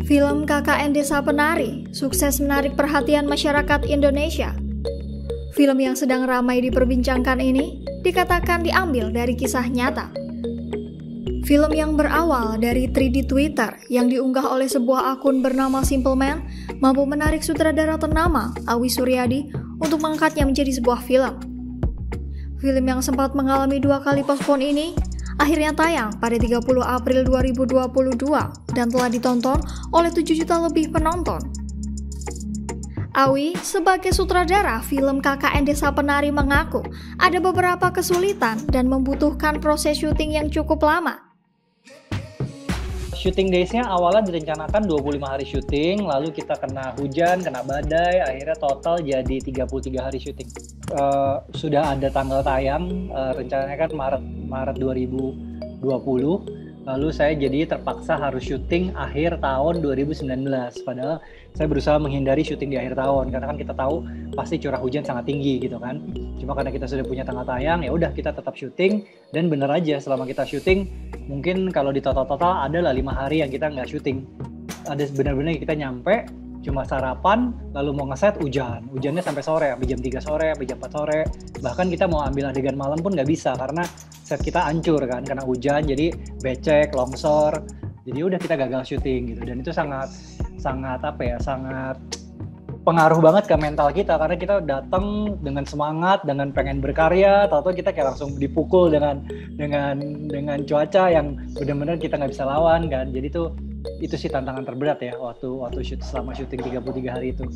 Film KKN Desa Penari sukses menarik perhatian masyarakat Indonesia. Film yang sedang ramai diperbincangkan ini dikatakan diambil dari kisah nyata. Film yang berawal dari 3D Twitter yang diunggah oleh sebuah akun bernama Simple Man mampu menarik sutradara ternama Awi Suryadi untuk mengangkatnya menjadi sebuah film. Film yang sempat mengalami 2 kali postpone ini akhirnya tayang pada 30 April 2022 dan telah ditonton oleh 7 juta lebih penonton. Awi sebagai sutradara film KKN Desa Penari mengaku ada beberapa kesulitan dan membutuhkan proses syuting yang cukup lama. Shooting days-nya awalnya direncanakan 25 hari syuting, lalu kita kena hujan, kena badai, akhirnya total jadi 33 hari syuting. Sudah ada tanggal tayang, rencananya kan Maret 2020, lalu saya jadi terpaksa harus syuting akhir tahun 2019, padahal saya berusaha menghindari syuting di akhir tahun, karena kan kita tahu pasti curah hujan sangat tinggi gitu kan. Cuma karena kita sudah punya tanggal tayang, ya udah kita tetap syuting, dan bener aja selama kita syuting, mungkin kalau di total ada lah 5 hari yang kita nggak syuting. Ada benar-benar kita nyampe, cuma sarapan, lalu mau ngeset hujannya sampai sore, sampai jam 3 sore, sampai jam 4 sore. Bahkan kita mau ambil adegan malam pun nggak bisa, karena set kita hancur kan, karena hujan, jadi becek, longsor. Jadi udah kita gagal syuting gitu, dan itu sangat pengaruh banget ke mental kita, karena kita datang dengan semangat, dengan pengen berkarya, tahu-tahu kita kayak langsung dipukul dengan cuaca yang benar-benar kita nggak bisa lawan kan. Jadi itu sih tantangan terberat ya waktu selama syuting 33 hari itu.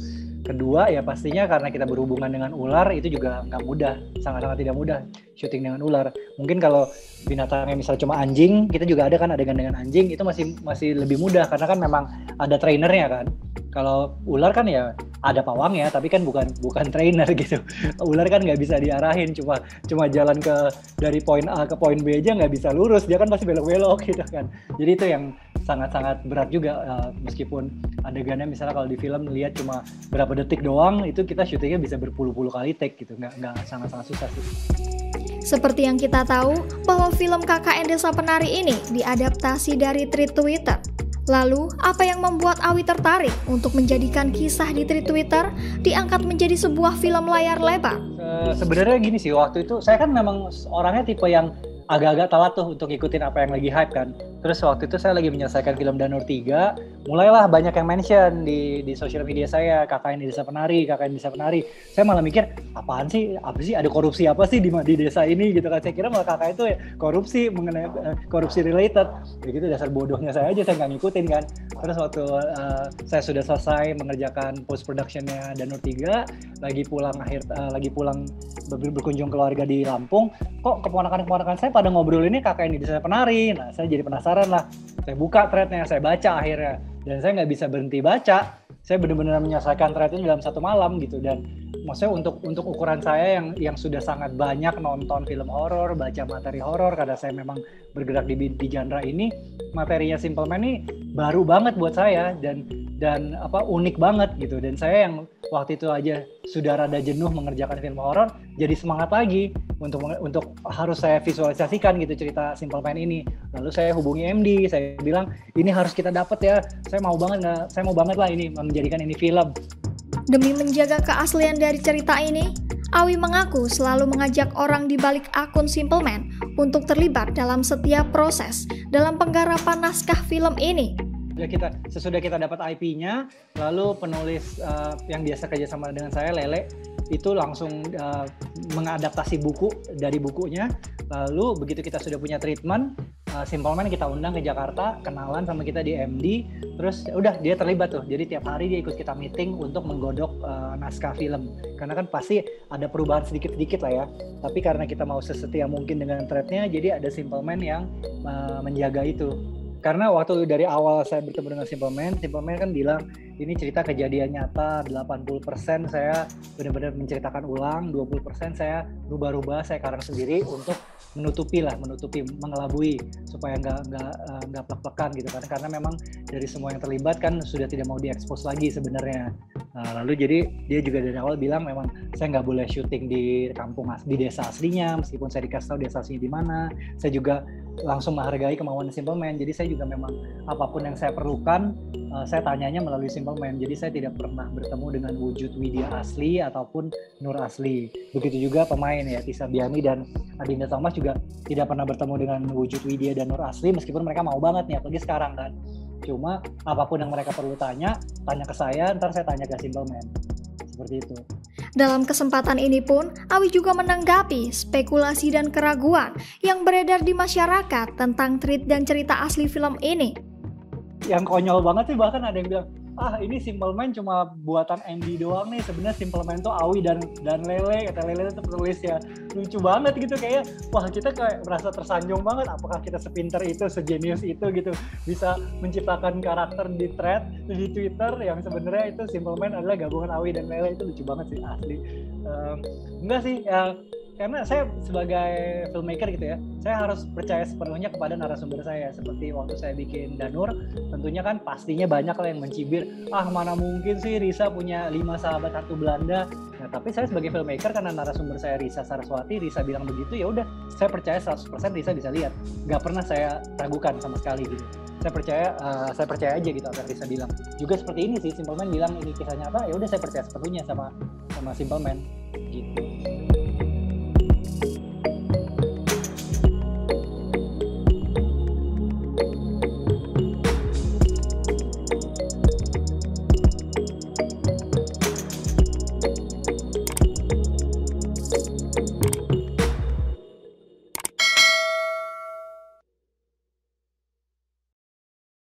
Kedua ya pastinya karena kita berhubungan dengan ular, itu juga nggak mudah, sangat-sangat tidak mudah syuting dengan ular. Mungkin kalau binatangnya misalnya cuma anjing, kita juga ada kan adegan dengan anjing, itu masih lebih mudah karena kan memang ada trainernya kan. Kalau ular kan ya ada pawangnya, tapi kan bukan trainer gitu. Ular kan nggak bisa diarahin, cuma jalan dari poin A ke poin B aja nggak bisa lurus, dia kan pasti belok-belok gitu kan. Jadi itu yang sangat-sangat berat juga, meskipun adegannya misalnya kalau di film lihat cuma berapa detik doang, itu kita syutingnya bisa berpuluh-puluh kali take gitu, nggak sangat-sangat susah sih. Seperti yang kita tahu bahwa film KKN Desa Penari ini diadaptasi dari thread Twitter. Lalu, apa yang membuat Awi tertarik untuk menjadikan kisah di thread Twitter diangkat menjadi sebuah film layar lebar? Sebenarnya gini sih, waktu itu saya kan memang orangnya tipe yang agak-agak telat tuh untuk ngikutin apa yang lagi hype kan. Terus waktu itu saya lagi menyelesaikan film Danur 3, mulailah banyak yang mention di sosial media saya, KKN Desa Penari. Saya malah mikir, apa sih ada korupsi apa sih di desa ini gitu kan. Saya kira malah KKN itu korupsi, mengenai korupsi related. Begitu dasar bodohnya saya aja, saya nggak ngikutin kan. Terus waktu saya sudah selesai mengerjakan post productionnya Danur 3, lagi pulang berkunjung keluarga di Lampung, kok keponakan saya pada ngobrol ini KKN di Desa Penari. Nah, saya jadi penasaran lah. Saya buka threadnya, saya baca akhirnya. Dan saya nggak bisa berhenti baca. Saya benar-benar menyelesaikan thread ini dalam 1 malam gitu. Dan maksudnya untuk ukuran saya yang sudah sangat banyak nonton film horor, baca materi horor, karena saya memang bergerak di genre ini, materinya Simple Man ini baru banget buat saya dan unik banget gitu. Dan saya yang waktu itu aja sudah rada jenuh mengerjakan film horor, jadi semangat lagi untuk harus saya visualisasikan gitu cerita Simple Man ini. Lalu saya hubungi MD, saya bilang ini harus kita dapat ya, saya mau banget lah ini menjadikan ini film. Demi menjaga keaslian dari cerita ini, Awi mengaku selalu mengajak orang di balik akun Simple Man untuk terlibat dalam setiap proses dalam penggarapan naskah film ini. Sesudah kita dapat IP-nya, lalu penulis yang biasa kerja sama dengan saya, Lele, itu langsung mengadaptasi buku dari bukunya. Lalu begitu kita sudah punya treatment, Simple Man kita undang ke Jakarta, kenalan sama kita di MD, terus udah dia terlibat tuh. Jadi tiap hari dia ikut kita meeting untuk menggodok naskah film. Karena kan pasti ada perubahan sedikit-sedikit lah ya. Tapi karena kita mau sesetia mungkin dengan thread-nya, jadi ada Simple Man yang menjaga itu. Karena waktu dari awal saya bertemu dengan Simple Man kan bilang ini cerita kejadian nyata, 80% saya benar-benar menceritakan ulang, 20% saya rubah-rubah, saya karang sendiri untuk menutupi, mengelabui supaya nggak plek-plekan gitu kan. Karena memang dari semua yang terlibat kan sudah tidak mau diekspos lagi sebenarnya. Lalu jadi dia juga dari awal bilang memang saya nggak boleh syuting di di desa aslinya, meskipun saya dikasih tahu desa aslinya di mana. Saya juga langsung menghargai kemauan Simple Man. Jadi saya juga memang apapun yang saya perlukan, saya tanyanya melalui Simple Man. Jadi saya tidak pernah bertemu dengan wujud Widya asli ataupun Nur asli. Begitu juga pemain ya, Tisa Biani dan Adinda Thomas juga tidak pernah bertemu dengan wujud Widya dan Nur asli, meskipun mereka mau banget nih, apalagi sekarang kan. Cuma apapun yang mereka perlu tanya ke saya, ntar saya tanya ke Simple Man. Seperti itu. Dalam kesempatan ini pun, Awi juga menanggapi spekulasi dan keraguan yang beredar di masyarakat tentang treat dan cerita asli film ini. Yang konyol banget sih, bahkan ada yang bilang, ini Simple Man cuma buatan MD doang nih, sebenarnya Simple Man tuh Awi dan Lele. Kata Lele tuh penulis ya, lucu banget gitu, kayak wah kita kayak merasa tersanjung banget, apakah kita sepinter itu, sejenius itu gitu, bisa menciptakan karakter di thread di Twitter yang sebenarnya itu Simple Man adalah gabungan Awi dan Lele. Itu lucu banget sih asli. Enggak sih ya, karena saya sebagai filmmaker gitu ya, saya harus percaya sepenuhnya kepada narasumber saya. Seperti waktu saya bikin Danur, tentunya kan pastinya banyak lah yang mencibir, mana mungkin sih Risa punya 5 sahabat hantu Belanda. Nah, tapi saya sebagai filmmaker, karena narasumber saya Risa Saraswati, Risa bilang begitu, ya udah saya percaya 100% Risa bisa lihat. Gak pernah saya ragukan sama sekali gitu. Saya percaya aja gitu apa yang Risa bilang. Juga seperti ini sih, Simple Man bilang ini kisah nyata, ya udah saya percaya sepenuhnya sama Simple Man gitu.